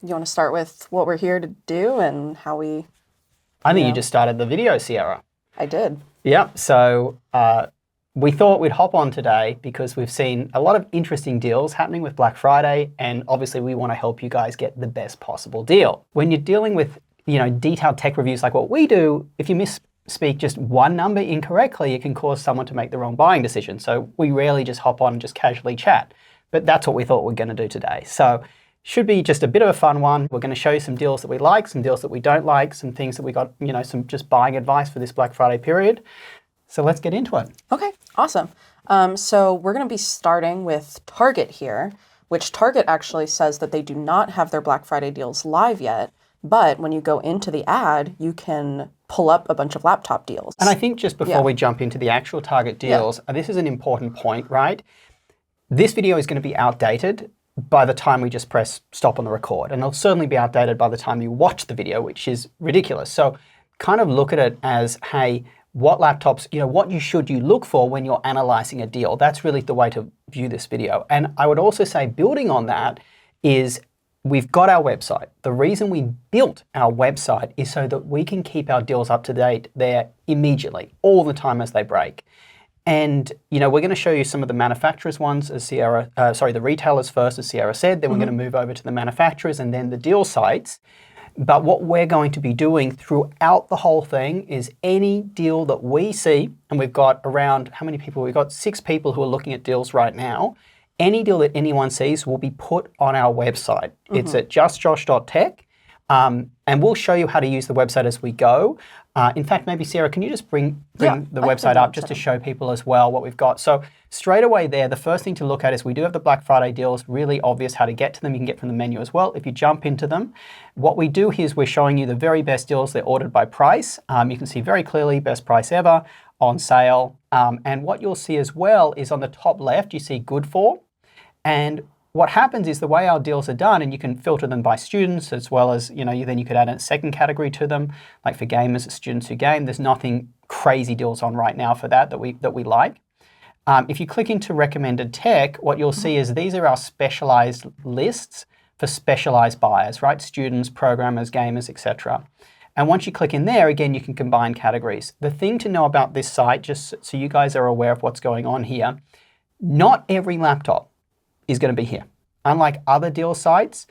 You want to start with what we're here to do and how we... I think you just started the video, Sierra. I did. Yep. So we thought we'd hop on today because we've seen a lot of interesting deals happening with Black Friday, and obviously we want to help you guys get the best possible deal. When you're dealing with detailed tech reviews like what we do, if you misspeak just one number incorrectly, it can cause someone to make the wrong buying decision. So we rarely just hop on and just casually chat. But that's what we thought we're going to do today. So should be just a bit of a fun one. We're going to show you some deals that we like, some deals that we don't like, some things that we got, some just buying advice for this Black Friday period. So let's get into it. Okay, awesome. So we're going to be starting with Target here, which Target actually says that they do not have their Black Friday deals live yet. But when you go into the ad, you can pull up a bunch of laptop deals. And I think just before we jump into the actual Target deals, this is an important point, right? This video is going to be outdated by the time we just press stop on the record. And it'll certainly be outdated by the time you watch the video, which is ridiculous. So kind of look at it as, hey, what laptops, what should you look for when you're analyzing a deal? That's really the way to view this video. And I would also say, building on that, is we've got our website. The reason we built our website is so that we can keep our deals up to date there immediately, all the time as they break. And we're going to show you some of the manufacturers ones, as the retailers first, as Sierra said. Then we're going to move over to the manufacturers and then the deal sites. But what we're going to be doing throughout the whole thing is any deal that we see, and we've got around, how many people? We've got 6 people who are looking at deals right now. Any deal that anyone sees will be put on our website. It's at justjosh.tech. And we'll show you how to use the website as we go. In fact, maybe Sarah, can you just bring the website up just to show people as well what we've got? So straight away there, the first thing to look at is we do have the Black Friday deals, really obvious how to get to them. You can get from the menu as well if you jump into them. What we do here is we're showing you the very best deals. They're ordered by price. You can see very clearly best price ever, on sale. And what you'll see as well is on the top left, you see good for. And what happens is the way our deals are done, and you can filter them by students as well as, then you could add a second category to them, like for gamers, students who game. There's nothing crazy deals on right now for that we like. If you click into recommended tech, what you'll see is these are our specialized lists for specialized buyers, right? Students, programmers, gamers, etc. And once you click in there, again, you can combine categories. The thing to know about this site, just so you guys are aware of what's going on here, not every laptop is going to be here. Unlike other deal sites,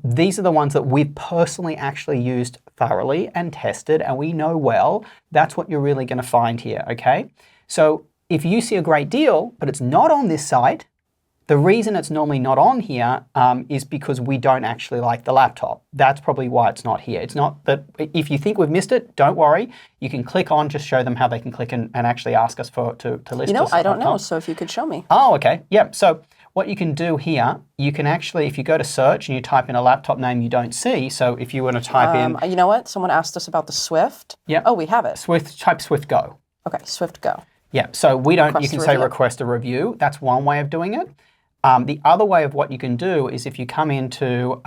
these are the ones that we've personally actually used thoroughly and tested, and we know well that's what you're really going to find here, okay? So if you see a great deal, but it's not on this site, the reason it's normally not on here is because we don't actually like the laptop. That's probably why it's not here. It's not that if you think we've missed it, don't worry. You can click on, just show them how they can click and actually ask us to list us. I don't know, so if you could show me. Oh, okay. Yep. So what you can do here, you can actually, if you go to search and you type in a laptop name you don't see, so if you want to type in... You know what? Someone asked us about the Swift. Yeah. Oh, we have it. Type Swift Go. Okay, Swift Go. Yeah, so we don't, you can say review. request a review. That's one way of doing it. The other way of what you can do is if you come into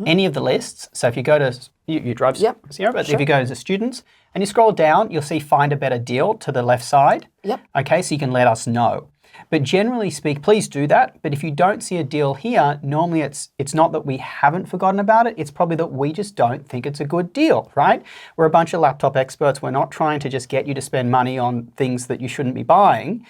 any of the lists, so if you go to, you drive Sierra, but if you go to students and you scroll down, you'll see find a better deal to the left side. Yep. Okay, so you can let us know. But generally speak, please do that. But if you don't see a deal here, normally it's not that we haven't forgotten about it. It's probably that we just don't think it's a good deal, right? We're a bunch of laptop experts. We're not trying to just get you to spend money on things that you shouldn't be buying.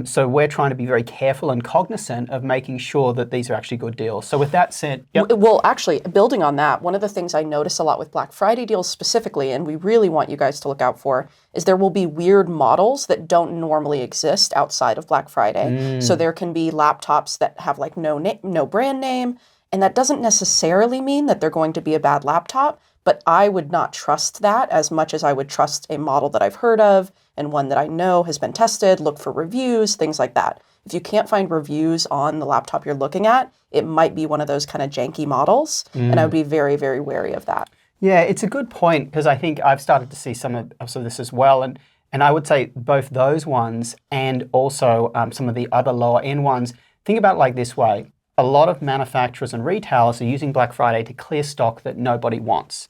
So we're trying to be very careful and cognizant of making sure that these are actually good deals. So with that said... Yep. Well, actually, building on that, one of the things I notice a lot with Black Friday deals specifically, and we really want you guys to look out for, is there will be weird models that don't normally exist outside of Black Friday. So there can be laptops that have like no brand name, and that doesn't necessarily mean that they're going to be a bad laptop, but I would not trust that as much as I would trust a model that I've heard of and one that I know has been tested, look for reviews, things like that. If you can't find reviews on the laptop you're looking at, it might be one of those kind of janky models, and I would be very, very wary of that. Yeah, it's a good point, because I think I've started to see some of this as well, and I would say both those ones and also some of the other lower end ones, think about it like this way. A lot of manufacturers and retailers are using Black Friday to clear stock that nobody wants.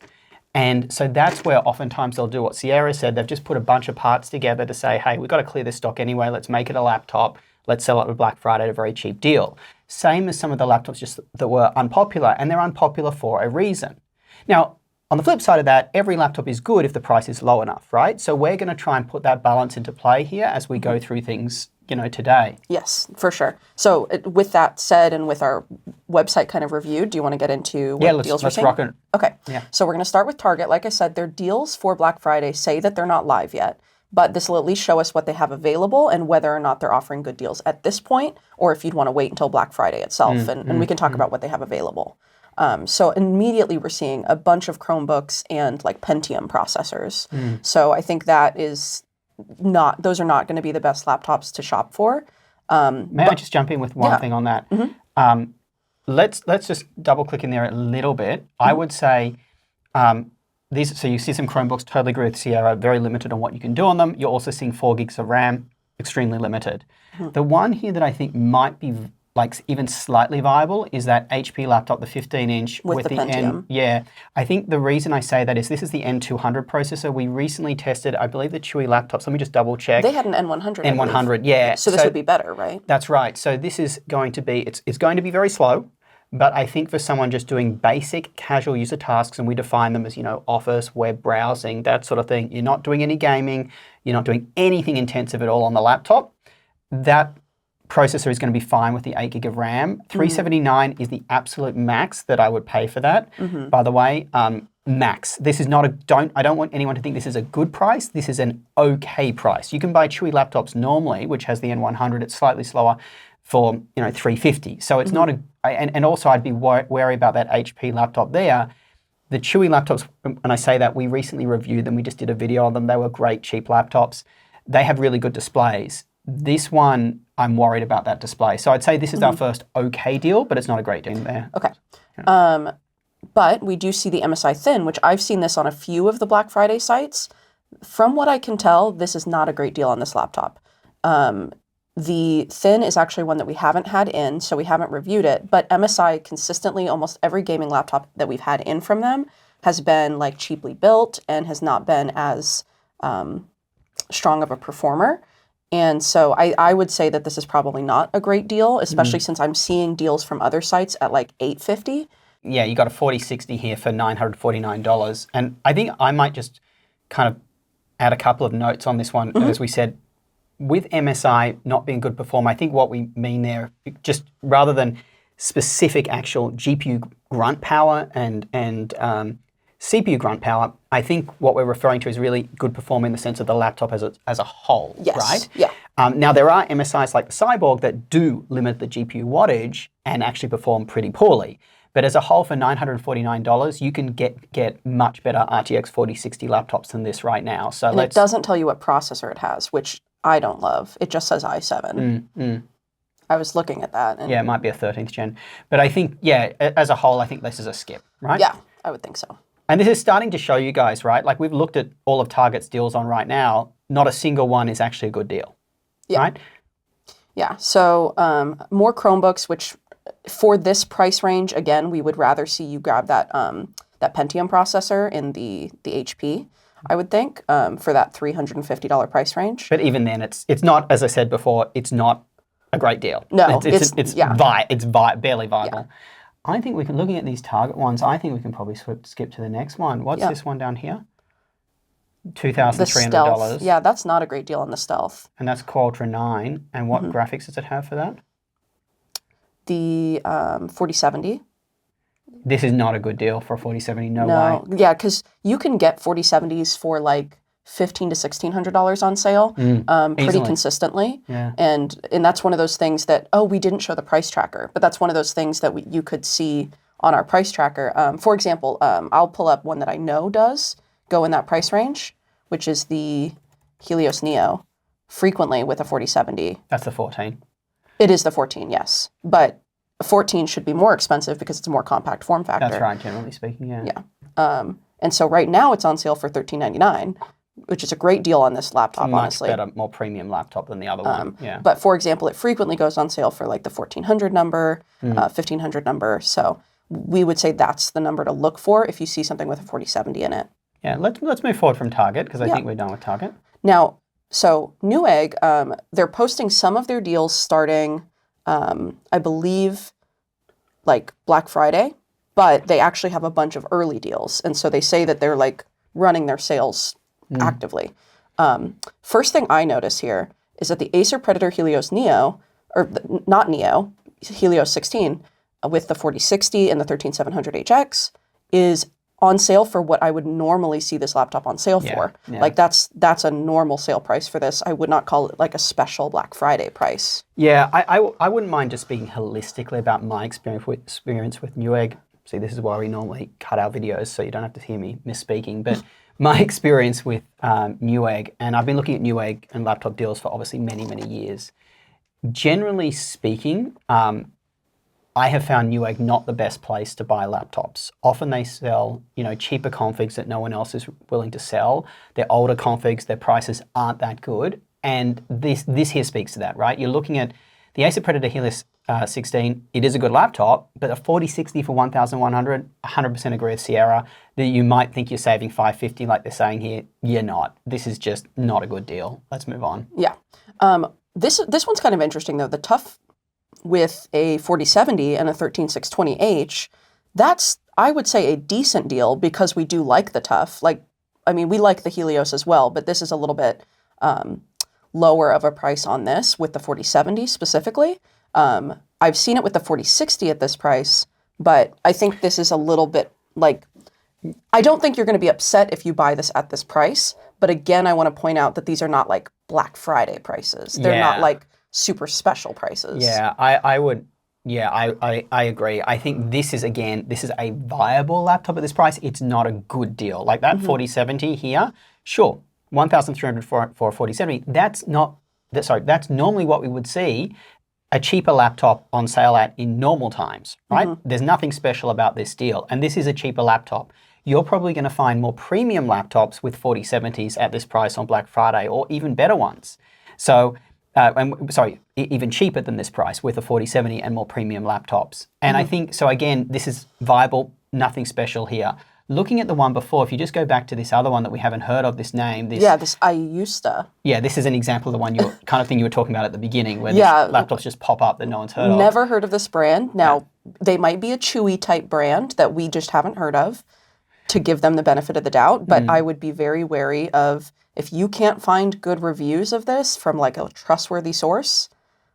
And so that's where oftentimes they'll do what Sierra said. They've just put a bunch of parts together to say, hey, we've got to clear this stock anyway. Let's make it a laptop. let's sell it with Black Friday at a very cheap deal. Same as some of the laptops just that were unpopular, and they're unpopular for a reason. Now, on the flip side of that, every laptop is good if the price is low enough, right? So we're going to try and put that balance into play here as we go through things, today. Yes, for sure. So with that said, and with our website kind of review, do you want to get into what deals we're let's seeing? rock it. Okay. Yeah. So we're going to start with Target. Like I said, their deals for Black Friday say that they're not live yet, but this will at least show us what they have available and whether or not they're offering good deals at this point, or if you'd want to wait until Black Friday itself, and we can talk about what they have available. So immediately we're seeing a bunch of Chromebooks and like Pentium processors. So I think that is those are not going to be the best laptops to shop for. May I just jump in with one thing on that? Let's just double click in there a little bit. I would say so you see some Chromebooks, totally agree with Sierra, very limited on what you can do on them. You're also seeing 4 gigs of RAM, extremely limited. The one here that I think might be like even slightly viable is that HP laptop, the 15-inch with the Pentium. Yeah, I think the reason I say that is this is the N200 processor. We recently tested, I believe, the Chewy laptops. Let me just double check. They had an N100. N100, yeah. So this would be better, right? That's right. So this is going to be, it's going to be very slow, but I think for someone just doing basic casual user tasks, and we define them as, office, web browsing, that sort of thing, you're not doing any gaming, you're not doing anything intensive at all on the laptop, that processor is going to be fine with the 8 gig of RAM. 379 is the absolute max that I would pay for that. By the way, max. This is not I don't want anyone to think this is a good price. This is an okay price. You can buy Chewy laptops normally, which has the N100. It's slightly slower for, $350. So it's not and also I'd be wary about that HP laptop there. The Chewy laptops, when I say that, we recently reviewed them. We just did a video on them. They were great, cheap laptops. They have really good displays. This one, I'm worried about that display. So I'd say this is our first okay deal, but it's not a great deal there. Okay. Yeah. But we do see the MSI Thin, which I've seen this on a few of the Black Friday sites. From what I can tell, this is not a great deal on this laptop. The Thin is actually one that we haven't had in, so we haven't reviewed it. But MSI consistently, almost every gaming laptop that we've had in from them has been like cheaply built and has not been as strong of a performer. And so I would say that this is probably not a great deal, especially since I'm seeing deals from other sites at like $850. Yeah, you got a 4060 here for $949. And I think I might just kind of add a couple of notes on this one. As we said, with MSI not being a good performer, I think what we mean there, just rather than specific actual GPU grunt power and CPU grunt power, I think what we're referring to is really good performer in the sense of the laptop as a whole, right? Yeah. Now, there are MSIs like the Cyborg that do limit the GPU wattage and actually perform pretty poorly. But as a whole, for $949, you can get much better RTX 4060 laptops than this right now. So and it doesn't tell you what processor it has, which I don't love. It just says i7. I was looking at that. And yeah, it might be a 13th gen. But I think, as a whole, I think this is a skip, right? Yeah, I would think so. And this is starting to show you guys, right? Like we've looked at all of Target's deals on right now. Not a single one is actually a good deal, right? Yeah, so more Chromebooks, which for this price range, again, we would rather see you grab that Pentium processor in the HP, I would think, for that $350 price range. But even then, it's not, as I said before, it's not a great deal. No, it's barely viable. Yeah. I think we can, looking at these Target ones, I think we can probably skip to the next one. What's this one down here? $2,300. Yeah, that's not a great deal on the Stealth. And that's Core Ultra 9. And what graphics does it have for that? The 4070. This is not a good deal for a 4070, no way. Yeah, because you can get 4070s for like $1,500 to $1,600 on sale pretty consistently. Yeah. And that's one of those things that, we didn't show the price tracker, but that's one of those things that you could see on our price tracker. For example, I'll pull up one that I know does go in that price range, which is the Helios Neo, frequently with a 4070. That's the 14. It is the 14, yes. But 14 should be more expensive because it's a more compact form factor. That's right, generally speaking, yeah. Yeah. And so right now it's on sale for $1,399, which is a great deal on this laptop, honestly. Much better, more premium laptop than the other one, yeah. But for example, it frequently goes on sale for like the 1,400 number, 1,500 number. So we would say that's the number to look for if you see something with a 4070 in it. Yeah, let's move forward from Target because I think we're done with Target. Now, So Newegg, they're posting some of their deals starting, I believe, like Black Friday, but they actually have a bunch of early deals. And so they say that they're like running their sales actively. First thing I notice here is that the Acer Predator Helios Neo, or not Neo, Helios 16 with the 4060 and the 13700HX is on sale for what I would normally see this laptop on sale for. Yeah. Like that's a normal sale price for this. I would not call it like a special Black Friday price. Yeah, I wouldn't mind just speaking holistically about my experience with Newegg. See, this is why we normally cut our videos, so you don't have to hear me misspeaking. But my experience with Newegg, and I've been looking at Newegg and laptop deals for obviously many, many years. Generally speaking, I have found Newegg not the best place to buy laptops. Often they sell, cheaper configs that no one else is willing to sell. They're older configs, their prices aren't that good. And this here speaks to that, right? You're looking at the Acer Predator Helios 16. It is a good laptop, but a 4060 for 1,100, 100% agree with Sierra that you might think you're saving $550 like they're saying here. You're not. This is just not a good deal. Let's move on. Yeah. This one's kind of interesting though. The TUF with a 4070 and a 13620H, that's, I would say, a decent deal because we do like the TUF. We like the Helios as well, but this is a little bit lower of a price on this with the 4070 specifically. I've seen it with the 4060 at this price, but I think this is a little bit I don't think you're going to be upset if you buy this at this price. But again, I want to point out that these are not like Black Friday prices. They're not like super special prices. Yeah, I would. Yeah, I agree. I think this is a viable laptop at this price. It's not a good deal. Like that 4070 here, sure, 1,300 for a 4070. That's normally what we would see a cheaper laptop on sale at in normal times, right? There's nothing special about this deal. And this is a cheaper laptop. You're probably going to find more premium laptops with 4070s at this price on Black Friday, or even better ones. So, even cheaper than this price with a 4070 and more premium laptops. And I think, so again, this is viable, nothing special here. Looking at the one before, if you just go back to this other one that we haven't heard of, this name. This Iusta. Yeah, this is an example of the one kind of thing you were talking about at the beginning, where these laptops just pop up that no one's heard of. Never heard of this brand. Now, they might be a Chewy type brand that we just haven't heard of, to give them the benefit of the doubt, but I would be very wary of, if you can't find good reviews of this from like a trustworthy source.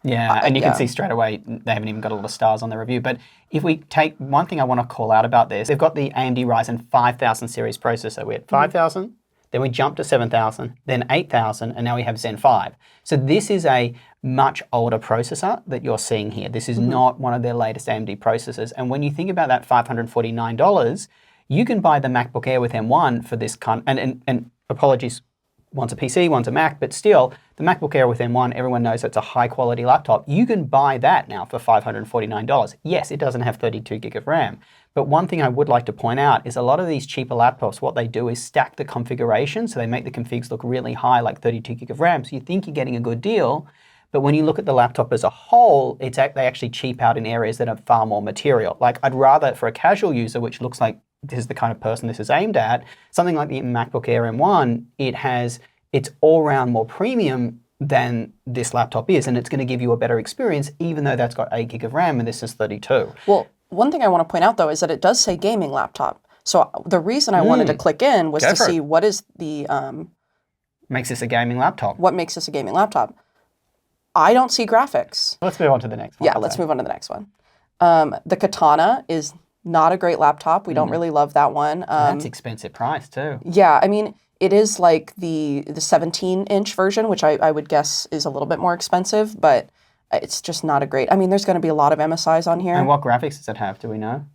Yeah, and you can see straight away, they haven't even got a lot of stars on their review. But if we take one thing I want to call out about this, they've got the AMD Ryzen 5000 series processor. We had 5000, then we jumped to 7000, then 8000, and now we have Zen 5. So this is a much older processor that you're seeing here. This is not one of their latest AMD processors. And when you think about that $549, you can buy the MacBook Air with M1 for this and apologies, one's a PC, one's a Mac, but still, the MacBook Air with M1, everyone knows it's a high quality laptop. You can buy that now for $549. Yes, it doesn't have 32 gig of RAM. But one thing I would like to point out is a lot of these cheaper laptops, what they do is stack the configuration. So they make the configs look really high, like 32 gig of RAM. So you think you're getting a good deal. But when you look at the laptop as a whole, they actually cheap out in areas that have far more material. Like I'd rather, for a casual user, which looks like this is the kind of person this is aimed at, something like the MacBook Air M1, it's all around more premium than this laptop is, and it's going to give you a better experience, even though that's got 8 gig of RAM and this is 32. Well, one thing I want to point out though is that it does say gaming laptop. So the reason I wanted to click in was to see what is the makes this a gaming laptop. What makes this a gaming laptop? I don't see graphics. Let's move on to the next one. Yeah, let's move on to the next one. The Katana is not a great laptop. We don't really love that one. That's expensive price too. Yeah, I mean, it is like the 17-inch version, which I would guess is a little bit more expensive, but it's just not a great. I mean, there's going to be a lot of MSIs on here. And what graphics does it have? Do we know?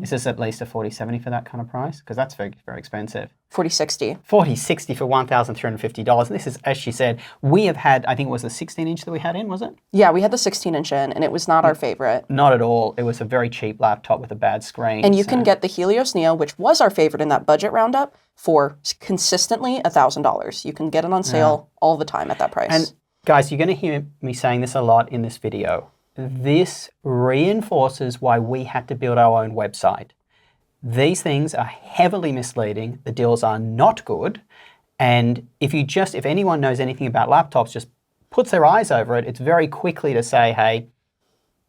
Is this at least a 4070 for that kind of price? Because that's very, very expensive. 4060. 4060 for $1,350. This is, as she said, we have had, I think it was the 16-inch that we had in, was it? Yeah, we had the 16-inch in, and it was not our favorite. Not at all. It was a very cheap laptop with a bad screen. And you can get the Helios Neo, which was our favorite in that budget roundup, for consistently $1,000. You can get it on sale all the time at that price. And guys, you're going to hear me saying this a lot in this video. This reinforces why we had to build our own website. These things are heavily misleading. The deals are not good. And if anyone knows anything about laptops, just puts their eyes over it, it's very quickly to say, hey,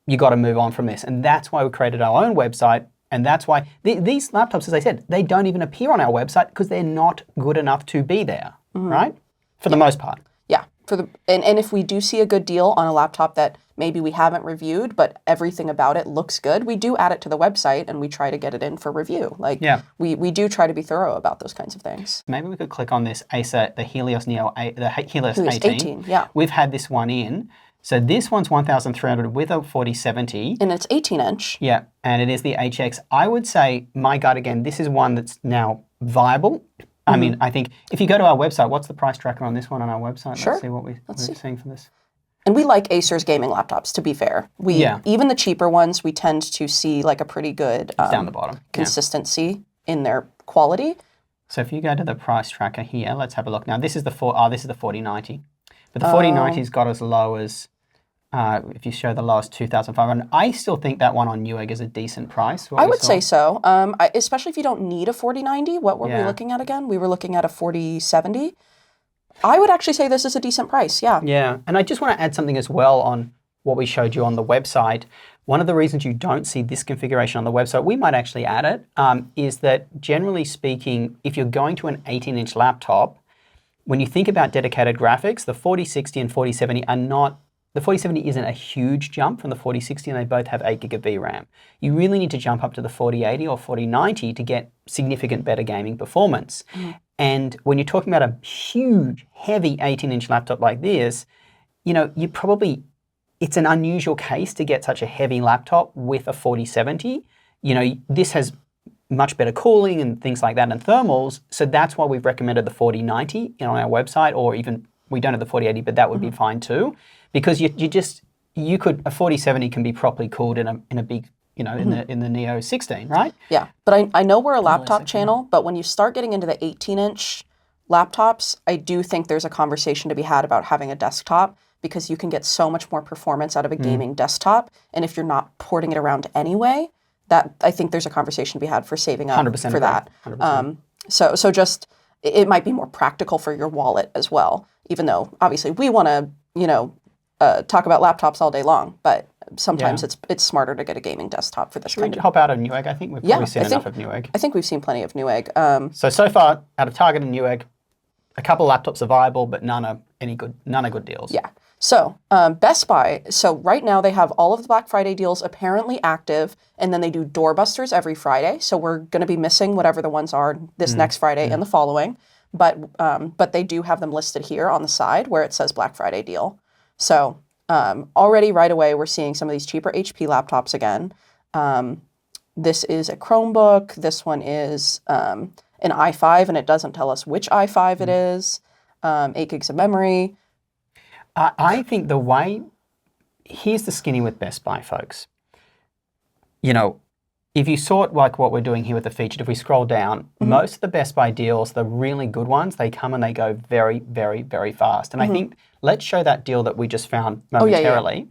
you got to move on from this. And that's why we created our own website. And that's why these laptops, as I said, they don't even appear on our website because they're not good enough to be there, right? For the most part. Yeah. And if we do see a good deal on a laptop that maybe we haven't reviewed, but everything about it looks good, we do add it to the website and we try to get it in for review. Like, we do try to be thorough about those kinds of things. Maybe we could click on this Acer, the Helios Neo, the Helios 18. Yeah. We've had this one in. So this one's 1,300 with a 4070. And it's 18-inch. Yeah, and it is the HX. I would say, my gut again, this is one that's now viable. I mean, I think if you go to our website, what's the price tracker on this one on our website? Sure. Let's see what we're seeing for this. And we like Acer's gaming laptops, to be fair. Even the cheaper ones, we tend to see like a pretty good down the bottom consistency in their quality. So if you go to the price tracker here, let's have a look. Now this is the 4090, but the 4090's got as low as if you show the lowest 2,500. I still think that one on Newegg is a decent price. I would say so, especially if you don't need a 4090. What were we looking at again? We were looking at a 4070. I would actually say this is a decent price, yeah. Yeah, and I just want to add something as well on what we showed you on the website. One of the reasons you don't see this configuration on the website, we might actually add it, is that generally speaking, if you're going to an 18-inch laptop, when you think about dedicated graphics, the 4060 and 4070 are not, the 4070 isn't a huge jump from the 4060 and they both have 8 gig of VRAM. You really need to jump up to the 4080 or 4090 to get significant better gaming performance. And when you're talking about a huge, heavy 18-inch laptop like this, you know, it's an unusual case to get such a heavy laptop with a 4070. You know, this has much better cooling and things like that and thermals. So that's why we've recommended the 4090 on our website, or even we don't have the 4080, but that would be fine too. Because a 4070 can be properly cooled in a big, you know, in the Neo 16, right? Yeah, but I know we're a laptop channel, but when you start getting into the 18-inch laptops, I do think there's a conversation to be had about having a desktop, because you can get so much more performance out of a gaming desktop, and if you're not porting it around anyway, that I think there's a conversation to be had for saving up 100% for that. 100%. So just it might be more practical for your wallet as well, even though obviously we want to, you know, talk about laptops all day long, but sometimes it's smarter to get a gaming desktop for this kind of. Hop out of Newegg? I think we've probably seen enough of Newegg. I think we've seen plenty of Newegg. So far, out of Target and Newegg, a couple of laptops are viable, but none are good deals. Yeah. So Best Buy, so right now they have all of the Black Friday deals apparently active, and then they do doorbusters every Friday. So we're going to be missing whatever the ones are this next Friday and the following. But they do have them listed here on the side where it says Black Friday deal. So already right away, we're seeing some of these cheaper HP laptops again. This is a Chromebook. This one is an i5, and it doesn't tell us which i5 it is. 8 gigs of memory. I think here's the skinny with Best Buy, folks. You know, if you sort like what we're doing here with the featured, if we scroll down, most of the Best Buy deals, the really good ones, they come and they go very, very, very fast. And I think, let's show that deal that we just found momentarily.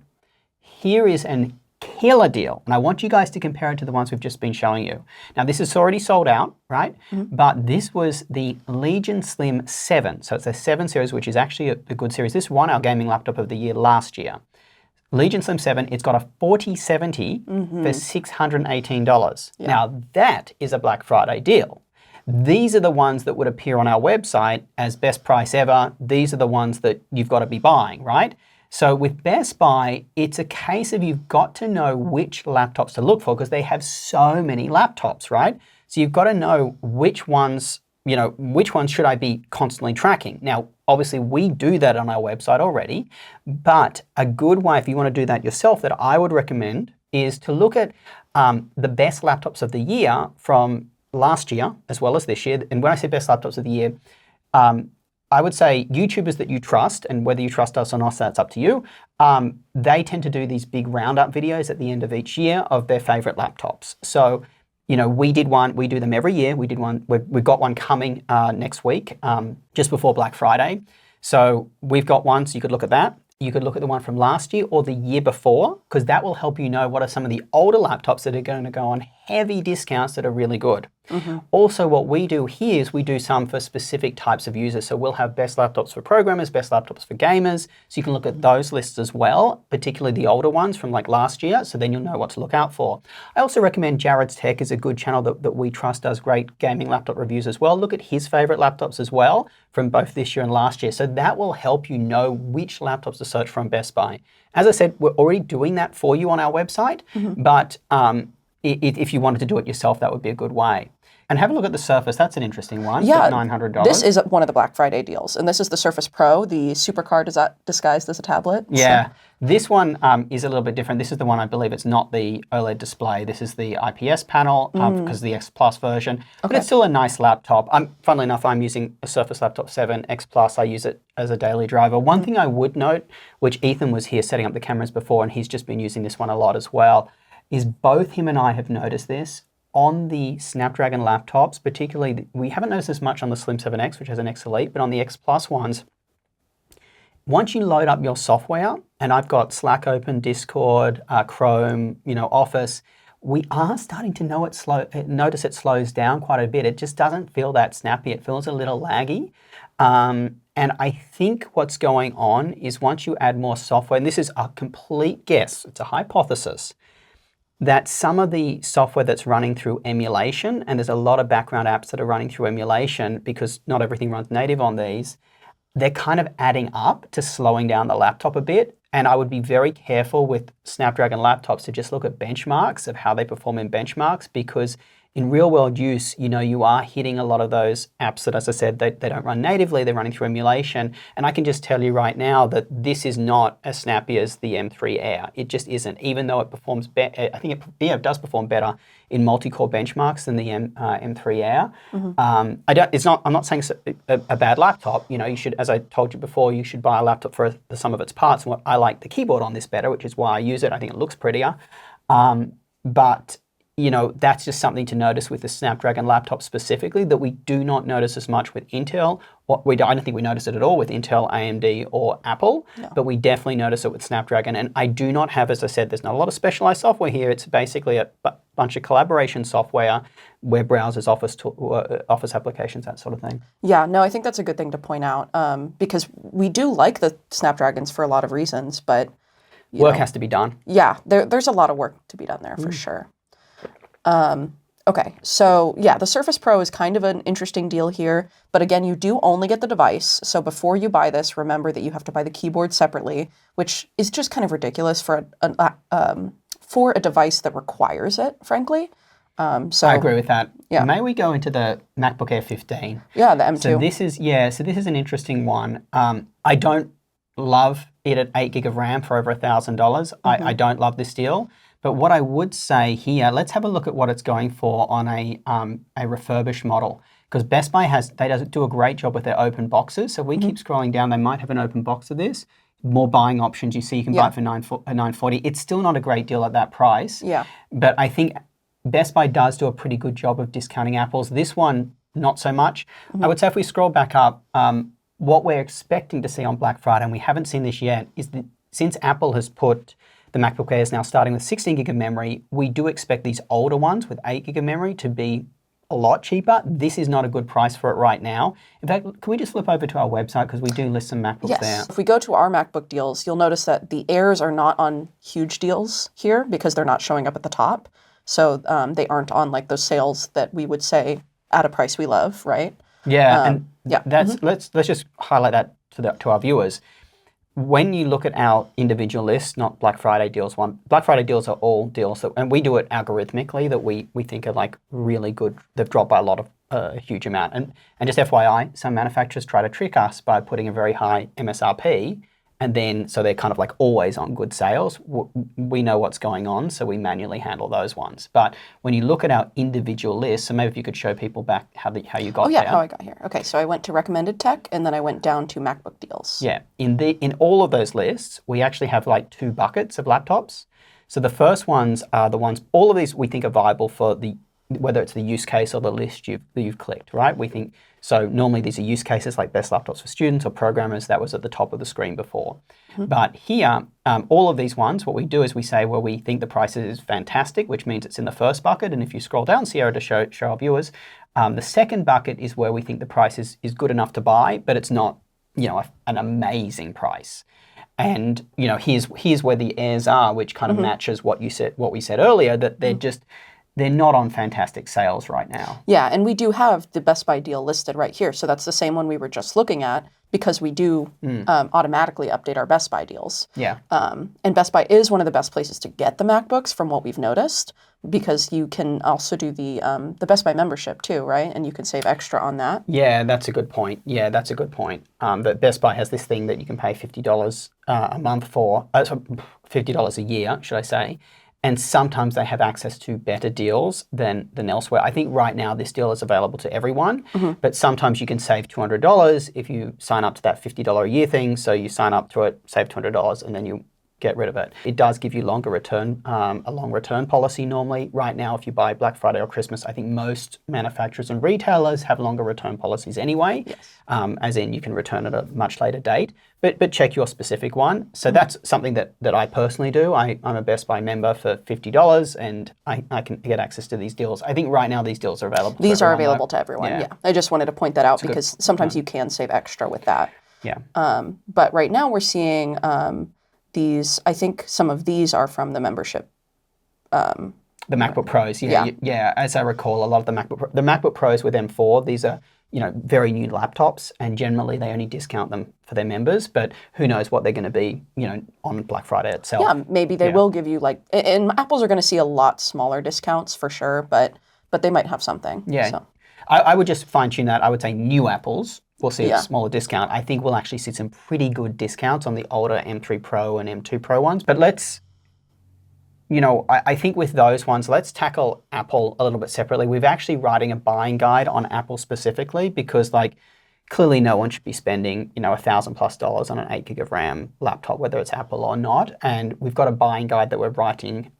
Here is an killer deal. And I want you guys to compare it to the ones we've just been showing you. Now, this is already sold out, right? But this was the Legion Slim 7. So it's a 7 series, which is actually a good series. This won our gaming laptop of the year last year. Legion Slim 7, it's got a 4070 for $618. Yeah. Now, that is a Black Friday deal. These are the ones that would appear on our website as best price ever. These are the ones that you've got to be buying, right? So with Best Buy, it's a case of you've got to know which laptops to look for because they have so many laptops, right? So you've got to know which ones, which ones should I be constantly tracking. Now, obviously we do that on our website already, but a good way if you want to do that yourself that I would recommend is to look at the best laptops of the year from last year as well as this year. And when I say best laptops of the year, I would say YouTubers that you trust, and whether you trust us or not, that's up to you. They tend to do these big roundup videos at the end of each year of their favorite laptops. So, we did one, we do them every year. We did one, we've got one coming next week, just before Black Friday. So we've got one, so you could look at that. You could look at the one from last year or the year before, because that will help you know what are some of the older laptops that are going to go on heavy discounts that are really good. Also, what we do here is we do some for specific types of users. So we'll have best laptops for programmers, best laptops for gamers. So you can look at those lists as well, particularly the older ones from like last year. So then you'll know what to look out for. I also recommend Jared's Tech is a good channel that we trust does great gaming laptop reviews as well. Look at his favorite laptops as well from both this year and last year. So that will help you know which laptops to search from Best Buy. As I said, we're already doing that for you on our website, but if you wanted to do it yourself, that would be a good way. And have a look at the Surface. That's an interesting one. Yeah, $900. this is one of the Black Friday deals, and this is the Surface Pro, the supercar disguised as a tablet. Yeah, this one is a little bit different. This is the one, I believe it's not the OLED display. This is the IPS panel because the X Plus version. But it's still a nice laptop. Funnily enough, I'm using a Surface Laptop 7 X Plus. I use it as a daily driver. One thing I would note, which Ethan was here setting up the cameras before, and he's just been using this one a lot as well, is both him and I have noticed this. On the Snapdragon laptops, particularly, we haven't noticed as much on the Slim 7X, which has an X Elite, but on the X Plus ones, once you load up your software, and I've got Slack open, Discord, Chrome, Office, we are starting to notice it slows down quite a bit. It just doesn't feel that snappy. It feels a little laggy. And I think what's going on is once you add more software, and this is a complete guess, it's a hypothesis, that some of the software that's running through emulation, and there's a lot of background apps that are running through emulation because not everything runs native on these, they're kind of adding up to slowing down the laptop a bit. And I would be very careful with Snapdragon laptops to just look at benchmarks of how they perform in benchmarks, because in real world use, you are hitting a lot of those apps that, as I said, they don't run natively, they're running through emulation. And I can just tell you right now that this is not as snappy as the M3 Air. It just isn't, even though it performs better. I think it does perform better in multi-core benchmarks than the M3 Air. I'm not saying it's a bad laptop. You should, as I told you before, you should buy a laptop for the sum of its parts. And I like the keyboard on this better, which is why I use it. I think it looks prettier. But that's just something to notice with the Snapdragon laptop specifically that we do not notice as much with Intel. I don't think we notice it at all with Intel, AMD, or Apple, but we definitely notice it with Snapdragon. And I do not have, as I said, there's not a lot of specialized software here. It's basically a bunch of collaboration software, web browsers, Office applications, that sort of thing. Yeah, no, I think that's a good thing to point out because we do like the Snapdragons for a lot of reasons, but work has to be done. Yeah, there's a lot of work to be done there for sure. Okay, so yeah, the Surface Pro is kind of an interesting deal here, but again, you do only get the device. So before you buy this, remember that you have to buy the keyboard separately, which is just kind of ridiculous for a device that requires it, frankly. I agree with that. Yeah. May we go into the MacBook Air 15? Yeah, the M2. So this is an interesting one. I don't love it at 8 gig of RAM for over $1,000. I don't love this deal. But what I would say here, let's have a look at what it's going for on a refurbished model. Because Best Buy they do a great job with their open boxes. So if we keep scrolling down, they might have an open box of this. More buying options. You see you can buy it for $940. It's still not a great deal at that price. Yeah. But I think Best Buy does do a pretty good job of discounting Apple's. This one, not so much. I would say if we scroll back up, what we're expecting to see on Black Friday, and we haven't seen this yet, is that since Apple has put the MacBook Air is now starting with 16 gig of memory, we do expect these older ones with 8 gig of memory to be a lot cheaper. This is not a good price for it right now. In fact, can we just flip over to our website because we do list some MacBooks there. If we go to our MacBook deals, you'll notice that the Airs are not on huge deals here because they're not showing up at the top. So they aren't on like those sales that we would say at a price we love, right? Yeah, that's let's just highlight that to our viewers. When you look at our individual lists, not Black Friday deals Black Friday deals are all deals and we do it algorithmically that we think are like really good. They've dropped by a huge amount. And just FYI, some manufacturers try to trick us by putting a very high MSRP, and then so they're kind of like always on good sales. We know what's going on, so we manually handle those ones. But when you look at our individual lists, so maybe if you could show people back how you got there. How I got here. Okay, so I went to recommended tech, and then I went down to MacBook deals. Yeah, in all of those lists, we actually have like 2 buckets of laptops. So the first ones are the ones, all of these we think are viable for the whether it's the use case or the list you've clicked, right? We think, so normally these are use cases like best laptops for students or programmers. That was at the top of the screen before. But here, all of these ones, what we do is we say, well, we think the price is fantastic, which means it's in the first bucket. And if you scroll down, Sierra, to show our viewers, the second bucket is where we think the price is good enough to buy, but it's not, an amazing price. And here's where the airs are, which kind of matches what we said earlier, that they're not on fantastic sales right now. Yeah, and we do have the Best Buy deal listed right here. So that's the same one we were just looking at, because we do automatically update our Best Buy deals. Yeah. And Best Buy is one of the best places to get the MacBooks from what we've noticed, because you can also do the Best Buy membership too, right? And you can save extra on that. Yeah, that's a good point. That Best Buy has this thing that you can pay $50 a month for, $50 a year, should I say. And sometimes they have access to better deals than elsewhere. I think right now this deal is available to everyone, but sometimes you can save $200 if you sign up to that $50 a year thing. So you sign up to it, save $200, and then you get rid of it. It does give you a long return policy normally. Right now, if you buy Black Friday or Christmas, I think most manufacturers and retailers have longer return policies anyway, as in you can return at a much later date. But check your specific one. So that's something that I personally do. I'm a Best Buy member for $50, and I can get access to these deals. I think right now these deals are available. These are available to everyone. Yeah. I just wanted to point that out because sometimes you can save extra with that. Yeah. But right now we're seeing these. I think some of these are from the membership. The MacBook Pros. Yeah. As I recall, a lot of the MacBook Pros with M4. These are very new laptops, and generally they only discount them for their members, but who knows what they're going to be, on Black Friday itself. Yeah, maybe they will give you and Apple's are going to see a lot smaller discounts for sure, but they might have something. Yeah. So. I would just fine tune that. I would say new Apples will see a smaller discount. I think we'll actually see some pretty good discounts on the older M3 Pro and M2 Pro ones, but let's, I think with those ones, let's tackle Apple a little bit separately. We're actually writing a buying guide on Apple specifically because, clearly no one should be spending, $1,000+ on an 8 gig of RAM laptop, whether it's Apple or not. And we've got a buying guide that we're writing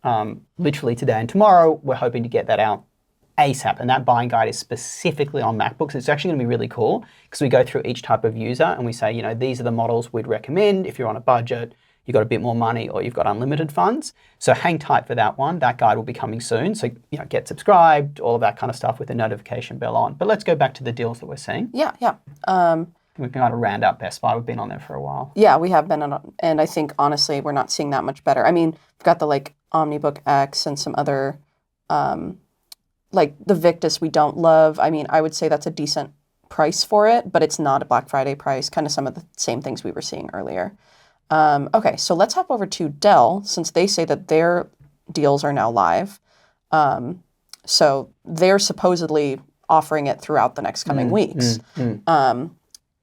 literally today and tomorrow. We're hoping to get that out ASAP. And that buying guide is specifically on MacBooks. It's actually going to be really cool because we go through each type of user and we say, these are the models we'd recommend if you're on a budget, you've got a bit more money, or you've got unlimited funds. So hang tight for that one. That guide will be coming soon. So, get subscribed, all of that kind of stuff with the notification bell on. But let's go back to the deals that we're seeing. Yeah. We can kind of round out Best Buy. We've been on there for a while. Yeah, we have been on, and I think, honestly, we're not seeing that much better. I mean, we've got the, OmniBook X and some other, the Victus we don't love. I mean, I would say that's a decent price for it, but it's not a Black Friday price, kind of some of the same things we were seeing earlier. Okay, so let's hop over to Dell, since they say that their deals are now live. So they're supposedly offering it throughout the next coming weeks.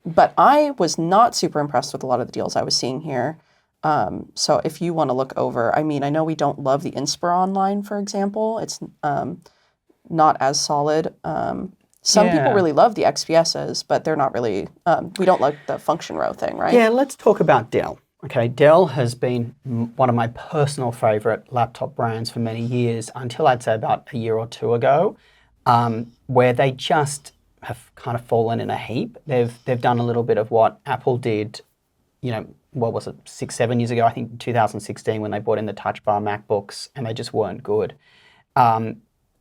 But I was not super impressed with a lot of the deals I was seeing here. So if you want to look over, I mean, I know we don't love the Inspiron line, for example. It's not as solid. Some people really love the XPSs, but they're not really, we don't like the function row thing, right? Yeah, let's talk about Dell. Okay, Dell has been one of my personal favorite laptop brands for many years, until I'd say about a year or two ago, where they just have kind of fallen in a heap. They've done a little bit of what Apple did, what was it, 6-7 years ago, I think 2016, when they brought in the Touch Bar MacBooks, and they just weren't good.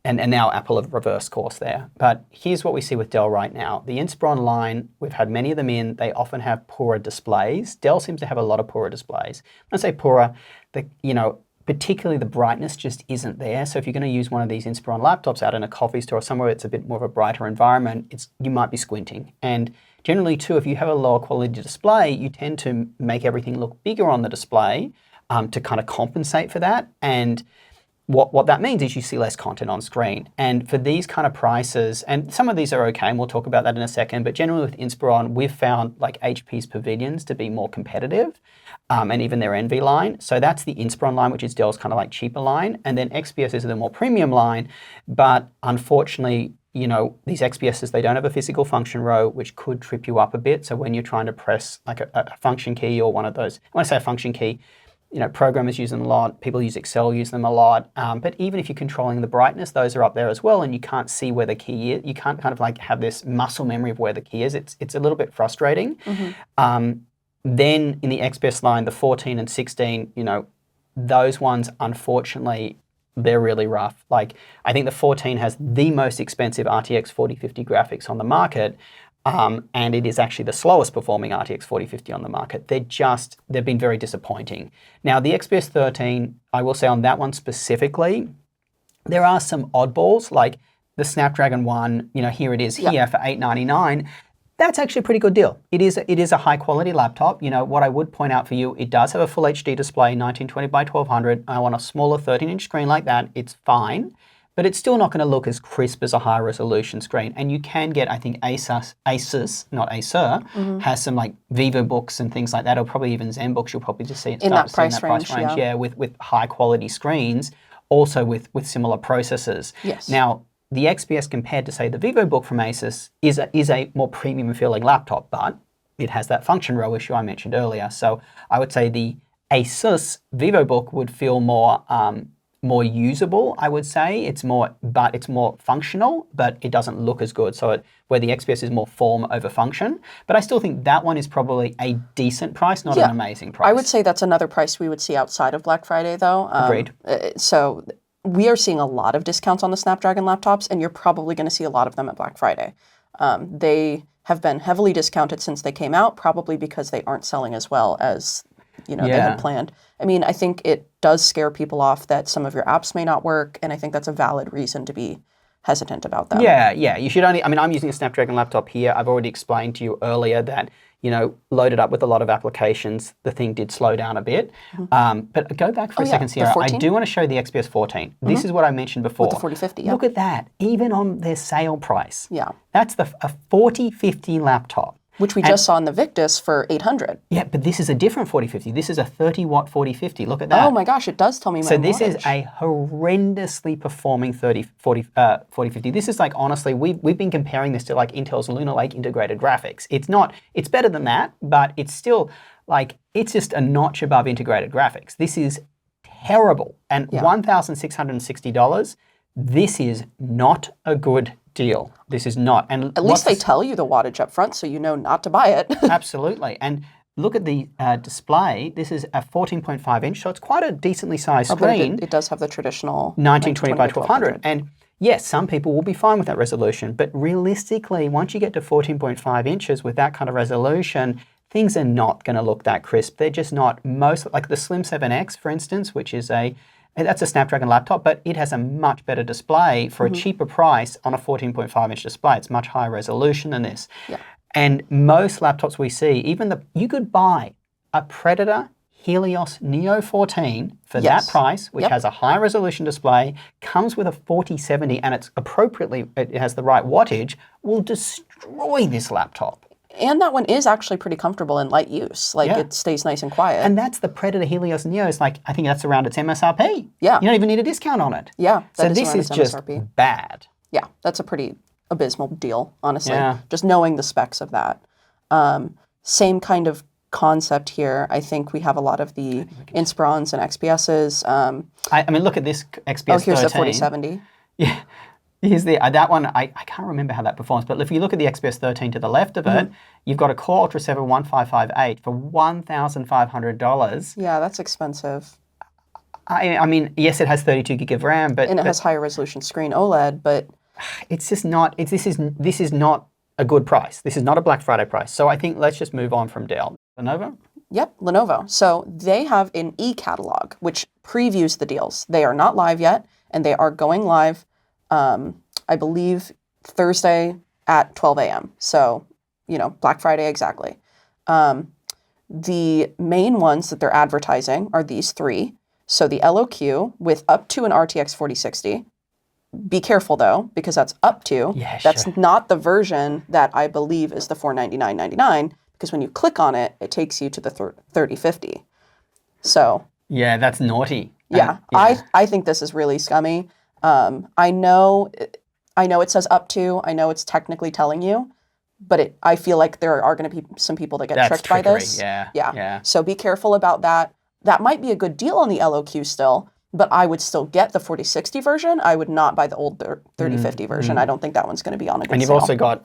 And now Apple have reversed course there. But here's what we see with Dell right now. The Inspiron line, we've had many of them in. They often have poorer displays. Dell seems to have a lot of poorer displays. When I say poorer, particularly the brightness just isn't there. So if you're going to use one of these Inspiron laptops out in a coffee store or somewhere it's a bit more of a brighter environment, you might be squinting. And generally too, if you have a lower quality display, you tend to make everything look bigger on the display to kind of compensate for that. And what that means is you see less content on screen. And for these kind of prices, and some of these are okay, and we'll talk about that in a second, but generally with Inspiron, we've found HP's Pavilions to be more competitive, and even their Envy line. So that's the Inspiron line, which is Dell's kind of cheaper line. And then XPS is the more premium line. But unfortunately, these XPSs, they don't have a physical function row, which could trip you up a bit. So when you're trying to press a function key or one of those, when I say a function key, programmers use them a lot. People use Excel, use them a lot. But even if you're controlling the brightness, those are up there as well, and you can't see where the key is. You can't kind of like have this muscle memory of where the key is. It's a little bit frustrating. Then in the XPS line, the 14 and 16, those ones, unfortunately, they're really rough. Like, I think the 14 has the most expensive RTX 4050 graphics on the market, and it is actually the slowest performing RTX 4050 on the market. They've been very disappointing. Now, the XPS 13, I will say on that one specifically, there are some oddballs, like the Snapdragon one, here it is here for $899. That's actually a pretty good deal. It is a high quality laptop. What I would point out for you, it does have a full HD display, 1920 by 1200. I want a smaller 13-inch screen like that. It's fine, but it's still not going to look as crisp as a high resolution screen. And you can get, I think Asus, not Acer, has some like VivoBooks and things like that, or probably even ZenBooks. You'll probably just see it in that price range. Yeah, with high quality screens, also with similar processors. Yes. Now, the XPS compared to, say, the VivoBook from Asus is a more premium feeling laptop, but it has that function row issue I mentioned earlier. So I would say the Asus VivoBook would feel more usable, I would say. It's more functional, but it doesn't look as good. So where the XPS is more form over function. But I still think that one is probably a decent price, not an amazing price. I would say that's another price we would see outside of Black Friday, though. Agreed. So we are seeing a lot of discounts on the Snapdragon laptops, and you're probably going to see a lot of them at Black Friday. They have been heavily discounted since they came out, probably because they aren't selling as well as they had planned. I mean, I think it does scare people off that some of your apps may not work, and I think that's a valid reason to be hesitant about them. Yeah. You should only, I'm using a Snapdragon laptop here. I've already explained to you earlier that, loaded up with a lot of applications, the thing did slow down a bit. But go back for a second, Sierra. I do want to show the XPS 14. This is what I mentioned before. With the 4050, Look at that. Even on their sale price. Yeah. That's a 4050 laptop. Which we just saw in the Victus for $800. Yeah, but this is a different 4050. This is a 30-watt 4050. Look at that. Oh my gosh, it does tell me my So this wattage. is a horrendously performing 4050. This is like, honestly, we've been comparing this to like Intel's Lunar Lake integrated graphics. It's better than that, but it's still like, it's just a notch above integrated graphics. This is terrible. And $1,660, this is not a good deal. This is not. And at least they tell you the wattage up front, so you know not to buy it. Absolutely. And look at the display. This is a 14.5 inch, so it's quite a decently sized screen. It does have the traditional 1920 by 1200. And yes, some people will be fine with that resolution, but realistically, once you get to 14.5 inches with that kind of resolution, things are not going to look that crisp. They're just not. Like the Slim 7X, for instance, which is that's a Snapdragon laptop, but it has a much better display for a cheaper price on a 14.5 inch display. It's much higher resolution than this. Yeah. And most laptops we see, you could buy a Predator Helios Neo 14 for that price, which has a high resolution display, comes with a 4070, and it has the right wattage, will destroy this laptop. And that one is actually pretty comfortable in light use. Like, it stays nice and quiet. And that's the Predator Helios Neo. It's like, I think that's around its MSRP. Yeah. You don't even need a discount on it. Yeah. So this is just bad. Yeah, that's a pretty abysmal deal, honestly. Yeah. Just knowing the specs of that. Same kind of concept here. I think we have a lot of the Inspirons and XPSs. I mean, look at this XPS 13. Oh, here's the 4070. Yeah. Here's that one, I can't remember how that performs, but if you look at the XPS 13 to the left of it, you've got a Core Ultra 7 1558 for $1,500. Yeah, that's expensive. I mean, yes, it has 32 gig of RAM, but... And it has higher resolution screen OLED, but... It's just not, this is not a good price. This is not a Black Friday price. So I think let's just move on from Dell. Lenovo? Yep, Lenovo. So they have an e-catalog, which previews the deals. They are not live yet, and they are going live I believe Thursday at 12 a.m. So, Black Friday exactly. The main ones that they're advertising are these three. So the LOQ with up to an RTX 4060. Be careful though, because that's up to. Yeah, that's not the version that I believe is the $499.99, because when you click on it, it takes you to the 3050. So. Yeah, that's naughty. Yeah. I think this is really scummy. I know it says up to, I know it's technically telling you, but I feel like there are going to be some people that get tricked by this. Yeah. So be careful about that. that might be a good deal on the LOQ still, but I would still get the 4060 version. I would not buy the old 3050 version. I don't think that one's going to be on a good And you've sale. also got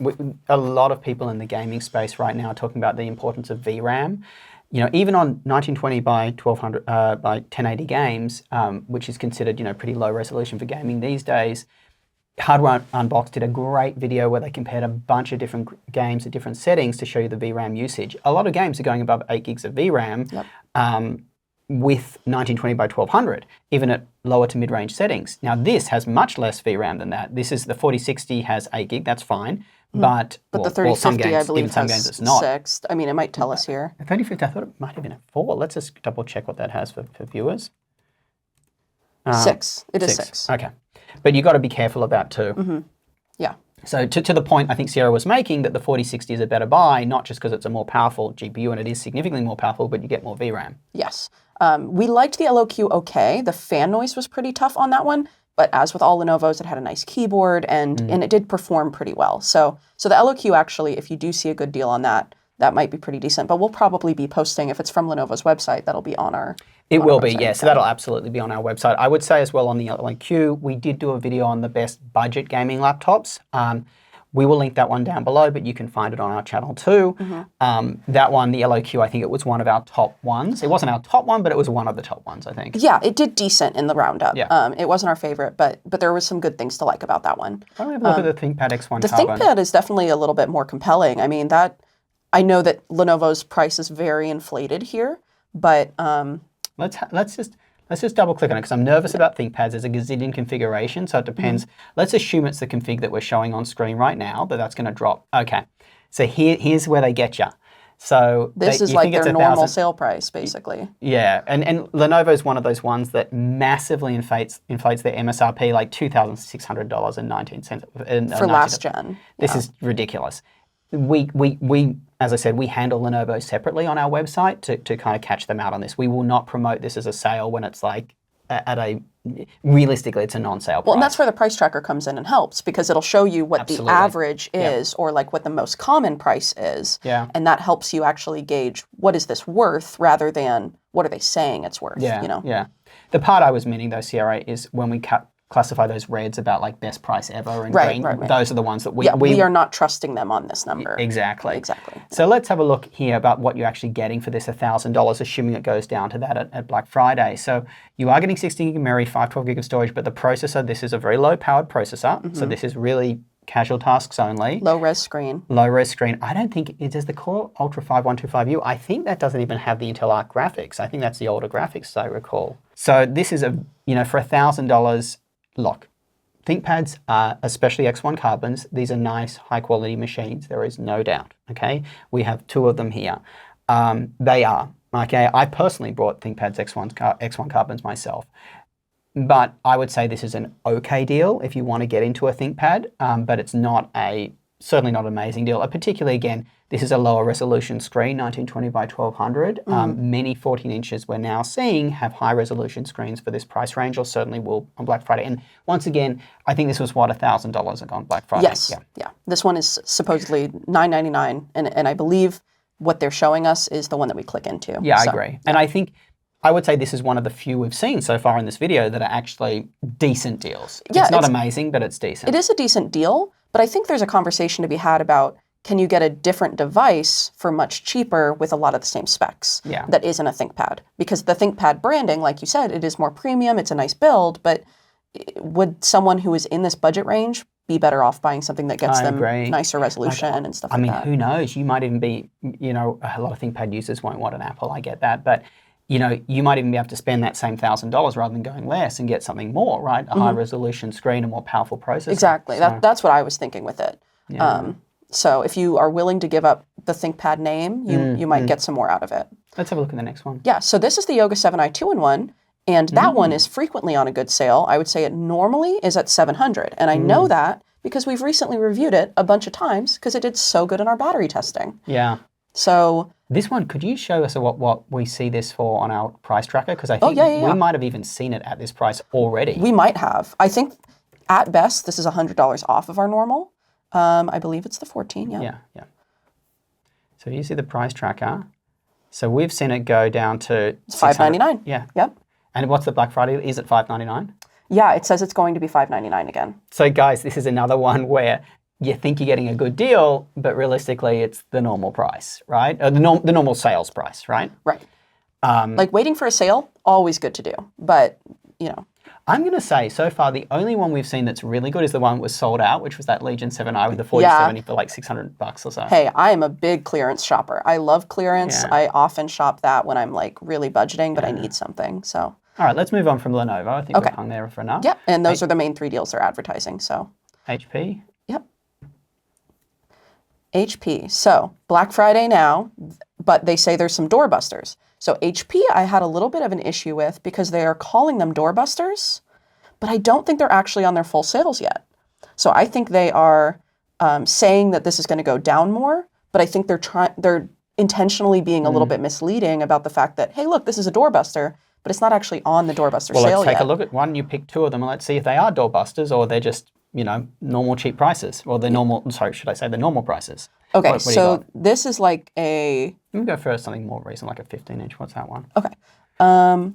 a lot of people in the gaming space right now talking about the importance of VRAM. You know, even on 1920 by 1200 by 1080 games, which is considered, you know, pretty low resolution for gaming these days, Hardware Unboxed did a great video where they compared a bunch of different games at different settings to show you the VRAM usage. A lot of games are going above 8 gigs of VRAM with 1920 by 1200, even at lower to mid-range settings. Now this has much less VRAM than that. This is the 4060 has 8 gig, that's fine. But the 3050, I believe, even some has games it's not. 6. I mean, it might tell us here. The 3050, I thought it might have been a 4. Let's just double check what that has for viewers. 6. It is 6. Okay. But you've got to be careful of that too. Yeah. So to the point I think Sierra was making, that the 4060 is a better buy, not just because it's a more powerful GPU and it is significantly more powerful, but you get more VRAM. Yes. We liked the LOQ okay. The fan noise was pretty tough on that one, but as with all Lenovo's, it had a nice keyboard and it did perform pretty well. So the LOQ actually, if you do see a good deal on that, that might be pretty decent, but we'll probably be posting, if it's from Lenovo's website, that'll be on our It will be, yeah. So that'll absolutely be on our website. I would say as well on the LOQ, we did do a video on the best budget gaming laptops. We will link that one down below, but you can find it on our channel too. That one, the LOQ, I think it was one of our top ones. It wasn't our top one, but it was one of the top ones, I think. Yeah, it did decent in the roundup. Yeah. It wasn't our favorite, but there was some good things to like about that one. Why don't we have a look at the ThinkPad X1 The Carbon? ThinkPad is definitely a little bit more compelling. I mean, I know that Lenovo's price is very inflated here, but Let's just double click on it because I'm nervous about ThinkPads. There's a gazillion configurations, so it depends. Let's assume it's the config that we're showing on screen right now, but that's going to drop. Okay, so here's where they get you. So this is like their normal sale price, basically. Yeah, and Lenovo is one of those ones that massively inflates their MSRP, like $2,600.19 for last gen. This is ridiculous. We as I said, we handle Lenovo separately on our website to kind of catch them out on this. We will not promote this as a sale when it's like realistically, it's a non-sale price. Well, and that's where the price tracker comes in and helps because it'll show you what the average is or like what the most common price is. Yeah. And that helps you actually gauge what is this worth rather than what are they saying it's worth, Yeah, you know? yeah. The part I was meaning though, Sierra, is when we classify those reds about like best price ever and green, those are the ones that we are not trusting them on this number. Exactly. Exactly. So let's have a look here about what you're actually getting for this $1,000, assuming it goes down to that at Black Friday. So you are getting 16 gig of memory, 512 gig of storage, but the processor, this is a very low powered processor. So this is really casual tasks only. Low res screen. Low res screen. I don't think it does the Core Ultra 5125U. I think that doesn't even have the Intel Arc graphics. I think that's the older graphics, as I recall. So this is for $1,000, look. ThinkPads, especially X1 Carbons, these are nice, high-quality machines. There is no doubt, okay? We have two of them here. They are, okay? I personally bought ThinkPads X1 Carbons myself. But I would say this is an okay deal if you want to get into a ThinkPad, but it's certainly not an amazing deal. Particularly, again, this is a lower resolution screen, 1920 by 1200. Many 14 inches we're now seeing have high resolution screens for this price range, or certainly will on Black Friday. And once again, I think this was what, $1,000 ago on Black Friday. Yes, yeah. This one is supposedly $999, and I believe what they're showing us is the one that we click into. Yeah, I agree. And I would say this is one of the few we've seen so far in this video that are actually decent deals. Yeah, it's not amazing, but it's decent. It is a decent deal, but I think there's a conversation to be had about, can you get a different device for much cheaper with a lot of the same specs that isn't a ThinkPad? Because the ThinkPad branding, like you said, it is more premium, it's a nice build, but would someone who is in this budget range be better off buying something that gets them nicer resolution and stuff like that? I mean, who knows? You might even be, a lot of ThinkPad users won't want an Apple, I get that, but you might even be able to spend that same $1,000 rather than going less and get something more, right? A high resolution screen, a more powerful processor. Exactly. So, that's what I was thinking with it. Yeah. So if you are willing to give up the ThinkPad name, you might get some more out of it. Let's have a look at the next one. Yeah, so this is the Yoga 7i 2-in-1, and that one is frequently on a good sale. I would say it normally is at $700, and I know that because we've recently reviewed it a bunch of times because it did so good in our battery testing. Yeah. So this one, could you show us what we see this for on our price tracker? Because I think we might have even seen it at this price already. We might have. I think at best this is $100 off of our normal. I believe it's the 14, Yeah. So you see the price tracker. So we've seen it go down to $599. Yeah. Yep. And what's the Black Friday? Is it $599? Yeah, it says it's going to be $599 again. So guys, this is another one where you think you're getting a good deal, but realistically it's the normal price, right? The normal sales price, right? Right. Like waiting for a sale, always good to do. But, you know. I'm going to say so far the only one we've seen that's really good is the one that was sold out, which was that Legion 7i with the 4070 for like $600 or so. Hey, I am a big clearance shopper. I love clearance. Yeah. I often shop that when I'm like really budgeting, but I need something. So. All right, let's move on from Lenovo. I think we've hung there for enough. Yep, and those are the main 3 deals they're advertising. So. HP. Yep. HP. So Black Friday now, but they say there's some doorbusters. So HP I had a little bit of an issue with because they are calling them doorbusters, but I don't think they're actually on their full sales yet. So I think they are saying that this is going to go down more, but I think they're intentionally being a little bit misleading about the fact that, hey, look, this is a doorbuster, but it's not actually on the doorbuster sale yet. Well, let's take a look at one. You pick 2 of them and let's see if they are doorbusters or they're just, you know, normal cheap prices. Or the normal, sorry, should I say the normal prices? Okay, what so this is like a... Let me go for something more recent, like a 15-inch. What's that one? Okay. So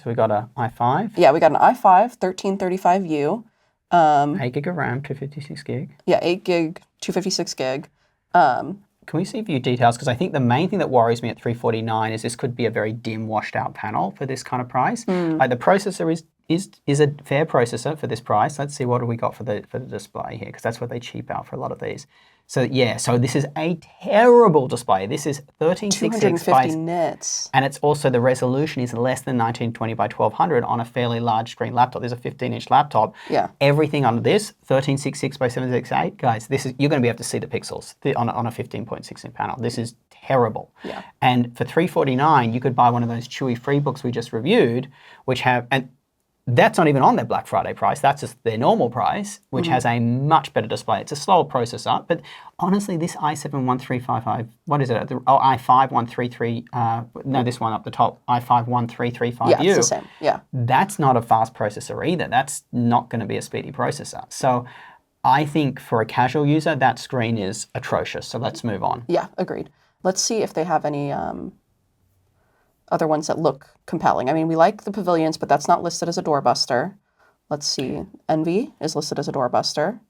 we got a i5. Yeah, we got an i5 1335U. 8 gig of RAM, 256 gig. Yeah, 8 gig, 256 gig. Can we see view details? Because I think the main thing that worries me at $349 is this could be a very dim, washed out panel for this kind of price. Like the processor is a fair processor for this price. Let's see what do we got for the display here, because that's what they cheap out for a lot of these. So yeah, so this is a terrible display. This is 1366 250 nits. and it's also the resolution is less than 1920 by 1200 on a fairly large screen laptop. There's a 15-inch laptop. Yeah. Everything under this 1366 by 768, guys. This is you're going to be able to see the pixels on a 15.6-inch panel. This is terrible. Yeah. And for $349, you could buy one of those Chewy FreeBooks we just reviewed, which have and that's not even on their Black Friday price. That's just their normal price, which has a much better display. It's a slower processor, but honestly, this i7-1355, what is it? i5-1333, no, this one up the top, i5-1335U. Yeah, it's the same. Yeah. That's not a fast processor either. That's not going to be a speedy processor. So I think for a casual user, that screen is atrocious. So let's move on. Yeah, agreed. Let's see if they have any other ones that look compelling. I mean, we like the Pavilions, but that's not listed as a doorbuster. Let's see. Envy is listed as a doorbuster.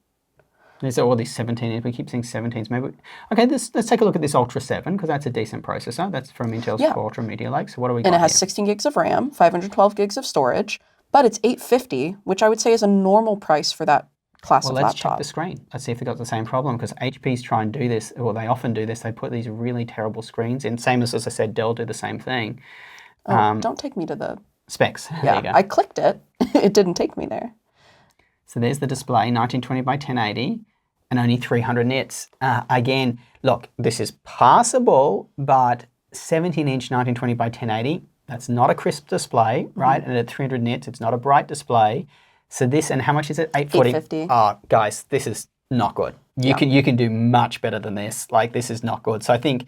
There's all these 17s. We keep seeing 17s. Maybe. Okay, let's take a look at this Ultra 7 because that's a decent processor. That's from Intel's Core Ultra Media Lake. So what do we got And it has here? 16 gigs of RAM, 512 gigs of storage, but it's $850, which I would say is a normal price for that class of Well, let's laptop. check the screen. Let's see if they've got the same problem because HP's try and do this, or they often do this. They put these really terrible screens in. Same as I said, Dell do the same thing. Don't take me to the... Specs. There Yeah, you go. I clicked it. It didn't take me there. So there's the display, 1920 by 1080, and only 300 nits. Again, look, this is passable, but 17-inch 1920 by 1080, that's not a crisp display, right? And at 300 nits, it's not a bright display. So this, and how much is it? 840. Guys, this is not good. You can do much better than this. Like, this is not good. So I think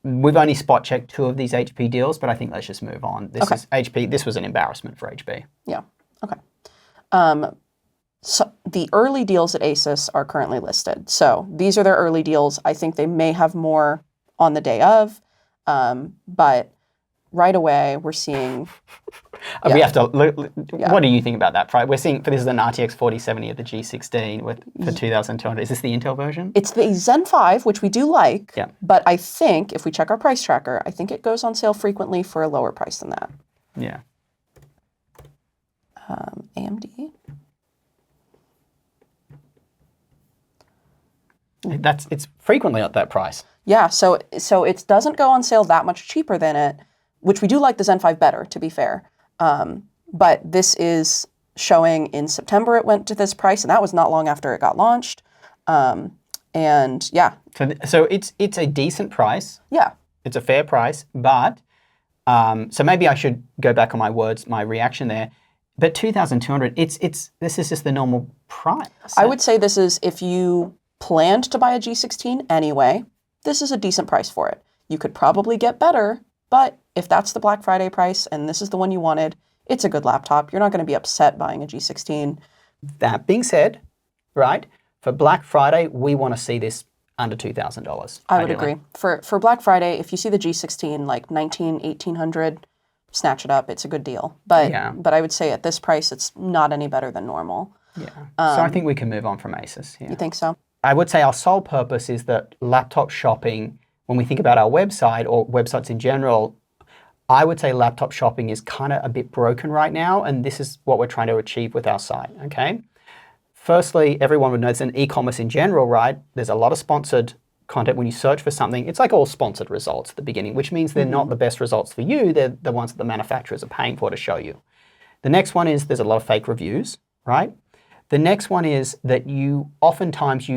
we've only spot checked 2 of these HP deals, but I think let's just move on. This is HP. This was an embarrassment for HP. Yeah. Okay. So the early deals at Asus are currently listed. So these are their early deals. I think they may have more on the day of, but right away we're seeing. We have to look. What do you think about that price? We're seeing this is an RTX 4070 of the G16 for 2,200. Is this the Intel version? It's the Zen 5, which we do like. Yeah. But I think if we check our price tracker, I think it goes on sale frequently for a lower price than that. Yeah. AMD. It's frequently at that price. Yeah, so it doesn't go on sale that much cheaper than it, which we do like the Zen 5 better, to be fair. But this is showing in September it went to this price, and that was not long after it got launched. And yeah. So it's a decent price. Yeah. It's a fair price, but so maybe I should go back on my words, my reaction there. But 2,200, this is just the normal price. I would say this is, if you planned to buy a G16 anyway, this is a decent price for it. You could probably get better, but if that's the Black Friday price and this is the one you wanted, it's a good laptop. You're not going to be upset buying a G16. That being said, right, for Black Friday, we want to see this under $2,000. I would agree. For Black Friday, if you see the G16 like 1800, snatch it up. It's a good deal. But I would say at this price, it's not any better than normal. Yeah. So I think we can move on from Asus. Yeah. You think so? I would say our sole purpose is that laptop shopping, when we think about our website or websites in general, I would say laptop shopping is kind of a bit broken right now, and this is what we're trying to achieve with our site, okay? Firstly, everyone would know it's an e-commerce in general, right? There's a lot of sponsored content. When you search for something, it's like all sponsored results at the beginning, which means they're not the best results for you. They're the ones that the manufacturers are paying for to show you. The next one is there's a lot of fake reviews, right? The next one is that you oftentimes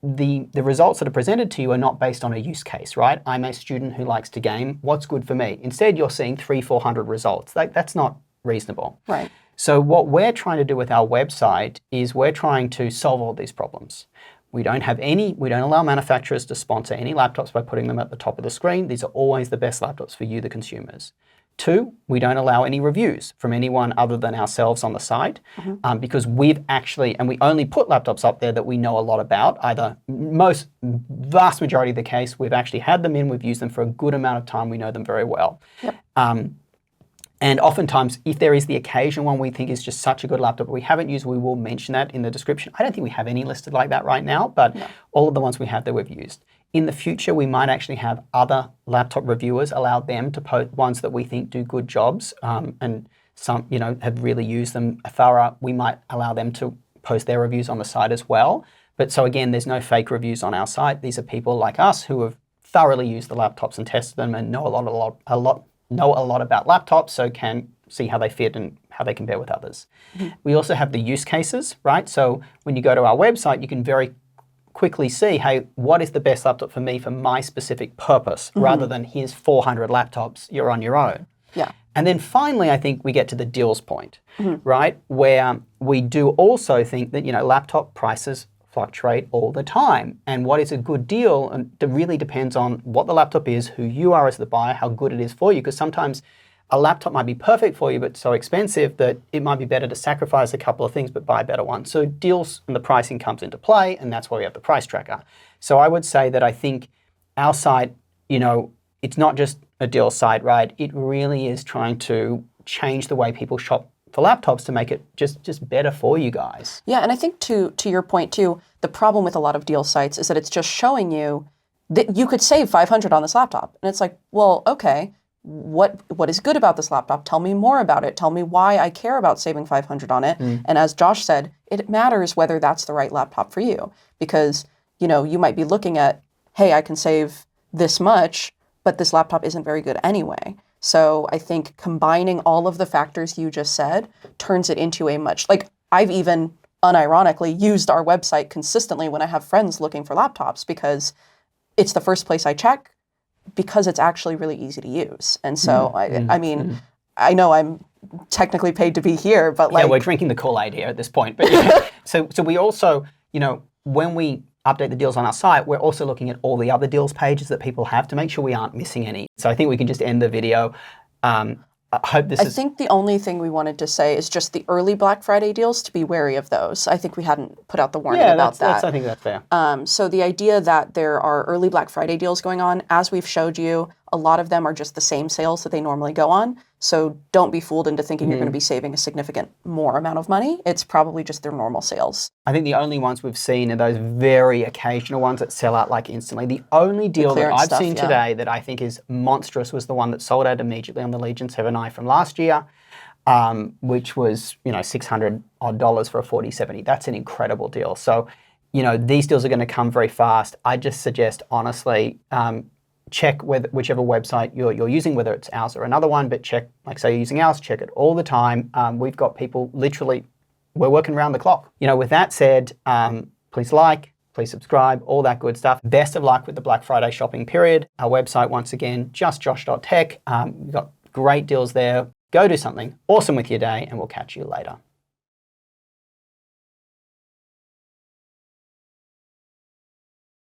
the results that are presented to you are not based on a use case, right? I'm a student who likes to game. What's good for me? Instead, you're seeing 300-400 results. That's not reasonable. Right. So what we're trying to do with our website is we're trying to solve all these problems. We don't allow manufacturers to sponsor any laptops by putting them at the top of the screen. These are always the best laptops for you, the consumers. 2, we don't allow any reviews from anyone other than ourselves on the site because we only put laptops up there that we know a lot about. Either vast majority of the case, we've actually had them in, we've used them for a good amount of time, we know them very well. Yep. And oftentimes, if there is the occasional one we think is just such a good laptop we haven't used, we will mention that in the description. I don't think we have any listed like that right now, but all of the ones we have that we've used. In the future, we might actually have other laptop reviewers, allow them to post ones that we think do good jobs and some, have really used them thorough. We might allow them to post their reviews on the site as well. But so again, there's no fake reviews on our site. These are people like us who have thoroughly used the laptops and tested them and know a lot about laptops, so can see how they fit and how they compare with others. We also have the use cases, right? So when you go to our website, you can very quickly see, hey, what is the best laptop for me for my specific purpose, rather than here's 400 laptops, you're on your own. Yeah. And then finally, I think we get to the deals point, right? Where we do also think that, laptop prices fluctuate all the time. And what is a good deal, and it really depends on what the laptop is, who you are as the buyer, how good it is for you. Because sometimes a laptop might be perfect for you, but so expensive that it might be better to sacrifice a couple of things, but buy a better one. So deals and the pricing comes into play, and that's why we have the price tracker. So I would say that I think our site, it's not just a deal site, right? It really is trying to change the way people shop for laptops to make it just better for you guys. Yeah, and I think to your point too, the problem with a lot of deal sites is that it's just showing you that you could save $500 on this laptop. And it's like, well, okay, what is good about this laptop? Tell me more about it. Tell me why I care about saving $500 on it. And as Josh said, it matters whether that's the right laptop for you. Because, you might be looking at, hey, I can save this much, but this laptop isn't very good anyway. So I think combining all of the factors you just said turns it into I've even unironically used our website consistently when I have friends looking for laptops because it's the first place I check because it's actually really easy to use. And so, I know I'm technically paid to be here, but Yeah, we're drinking the Kool-Aid here at this point. But yeah. So we also, when we update the deals on our site, we're also looking at all the other deals pages that people have to make sure we aren't missing any. So I think we can just end the video. I think the only thing we wanted to say is just the early Black Friday deals, to be wary of those. I think we hadn't put out the warning about that. I think that's fair. So the idea that there are early Black Friday deals going on, as we've showed you, a lot of them are just the same sales that they normally go on. So don't be fooled into thinking you're going to be saving a significant more amount of money. It's probably just their normal sales. I think the only ones we've seen are those very occasional ones that sell out like instantly. The only deal that I've seen today that I think is monstrous was the one that sold out immediately on the Legion 7i from last year, which was $600 odd for a 4070. That's an incredible deal. So these deals are going to come very fast. I just suggest honestly. Check whichever website you're using, whether it's ours or another one, but check, like say you're using ours, check it all the time. We've got people literally, we're working around the clock. With that said, please please subscribe, all that good stuff. Best of luck with the Black Friday shopping period. Our website, once again, justjosh.tech. We've got great deals there. Go do something awesome with your day, and we'll catch you later.